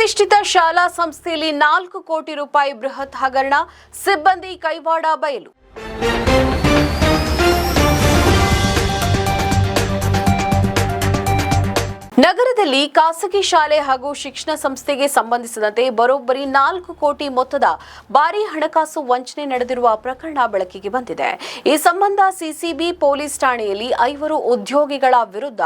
ಪ್ರತಿಷ್ಠಿತ ಶಾಲಾ ಸಂಸ್ಥೆಯಲ್ಲಿ 4 ಕೋಟಿ ರೂಪಾಯಿ ಬೃಹತ್ ಹಗರಣ, ಸಿಬ್ಬಂದಿ ಕೈವಾಡ ಬಯಲು. ನಗರದಲ್ಲಿ ಖಾಸಗಿ ಶಾಲೆ ಹಾಗೂ ಶಿಕ್ಷಣ ಸಂಸ್ಥೆಗೆ ಸಂಬಂಧಿಸಿದಂತೆ ಬರೋಬ್ಬರಿ 4 ಕೋಟಿ ಮೊತ್ತದ ಭಾರೀ ಹಣಕಾಸು ವಂಚನೆ ನಡೆದಿರುವ ಪ್ರಕರಣ ಬೆಳಕಿಗೆ ಬಂದಿದೆ. ಈ ಸಂಬಂಧ ಸಿಸಿಬಿ ಪೊಲೀಸ್ ಠಾಣೆಯಲ್ಲಿ 5 ಉದ್ಯೋಗಿಗಳ ವಿರುದ್ಧ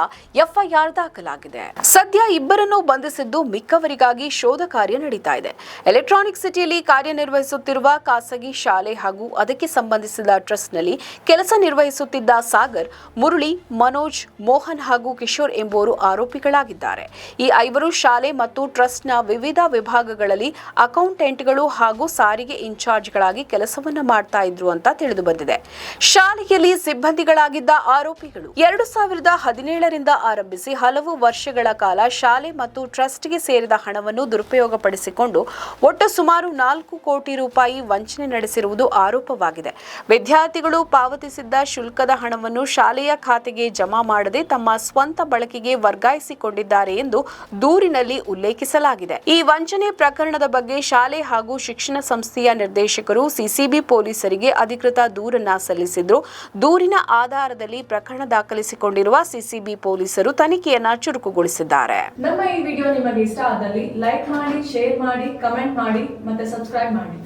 ಎಫ್ಐಆರ್ ದಾಖಲಾಗಿದೆ. ಸದ್ಯ ಇಬ್ಬರನ್ನು ಬಂಧಿಸಿದ್ದು ಮಿಕ್ಕವರಿಗಾಗಿ ಶೋಧ ಕಾರ್ಯ ನಡೀತಾ ಇದೆ. ಎಲೆಕ್ಟ್ರಾನಿಕ್ ಸಿಟಿಯಲ್ಲಿ ಕಾರ್ಯನಿರ್ವಹಿಸುತ್ತಿರುವ ಖಾಸಗಿ ಶಾಲೆ ಹಾಗೂ ಅದಕ್ಕೆ ಸಂಬಂಧಿಸಿದ ಟ್ರಸ್ಟ್ನಲ್ಲಿ ಕೆಲಸ ನಿರ್ವಹಿಸುತ್ತಿದ್ದ ಸಾಗರ್, ಮುರಳಿ, ಮನೋಜ್, ಮೋಹನ್ ಹಾಗೂ ಕಿಶೋರ್ ಎಂಬುವರು ಆರೋಪಿಗಳಾಗಿದ್ದಾರೆ. ಈ 5 ಶಾಲೆ ಮತ್ತು ಟ್ರಸ್ಟ್ನ ವಿವಿಧ ವಿಭಾಗಗಳಲ್ಲಿ ಅಕೌಂಟೆಂಟ್ಗಳು ಹಾಗೂ ಸಾರಿಗೆ ಇನ್ಚಾರ್ಜ್ಗಳಾಗಿ ಕೆಲಸವನ್ನ ಮಾಡ್ತಾ ಇದ್ರು ಅಂತ ತಿಳಿದು ಬಂದಿದೆ. ಶಾಲೆಯಲ್ಲಿ ಸಿಬ್ಬಂದಿಗಳಾಗಿದ್ದ ಆರೋಪಿಗಳು 2017ರಿಂದ ಆರಂಭಿಸಿ ಹಲವು ವರ್ಷಗಳ ಕಾಲ ಶಾಲೆ ಮತ್ತು ಟ್ರಸ್ಟ್ಗೆ ಸೇರಿದ ಹಣವನ್ನು ದುರುಪಯೋಗಪಡಿಸಿಕೊಂಡು ಒಟ್ಟು ಸುಮಾರು 4 ಕೋಟಿ ರೂಪಾಯಿ ವಂಚನೆ ನಡೆಸಿರುವುದು ಆರೋಪವಾಗಿದೆ. ವಿದ್ಯಾರ್ಥಿಗಳು ಪಾವತಿಸಿದ್ದ ಶುಲ್ಕದ ಹಣವನ್ನು ಶಾಲೆಯ ಖಾತೆಗೆ ಜಮಾ ಮಾಡದೆ ತಮ್ಮ ಸ್ವಂತ ಬಳಕೆಗೆ ವರ್ಗಾಯಿಸಿಕೊಂಡಿದ್ದಾರೆ ಎಂದು ದೂರಿನಲ್ಲಿ ಉಲ್ಲೇಖಿಸಲಾಗಿದೆ. ಈ ವಂಚನೆ ಪ್ರಕರಣದ ಬಗ್ಗೆ ಶಾಲೆ ಹಾಗೂ ಶಿಕ್ಷಣ ಸಂಸ್ಥೆಯ ನಿರ್ದೇಶಕರು ಸಿಸಿಬಿ ಪೊಲೀಸರಿಗೆ ಅಧಿಕೃತ ದೂರನ್ನ ಸಲ್ಲಿಸಿದ್ರು. ದೂರಿನ ಆಧಾರದಲ್ಲಿ ಪ್ರಕರಣ ದಾಖಲಿಸಿಕೊಂಡಿರುವ ಸಿಸಿಬಿ ಪೊಲೀಸರು ತನಿಖೆಯನ್ನ ಚುರುಕುಗೊಳಿಸಿದ್ದಾರೆ. ನಮ್ಮ ಈ ವಿಡಿಯೋ ನಿಮಗೆ ಇಷ್ಟ ಆದಲ್ಲಿ ಲೈಕ್ ಮಾಡಿ, ಶೇರ್ ಮಾಡಿ, ಕಮೆಂಟ್ ಮಾಡಿ ಮತ್ತೆ ಸಬ್ಸ್ಕ್ರೈಬ್ ಮಾಡಿ.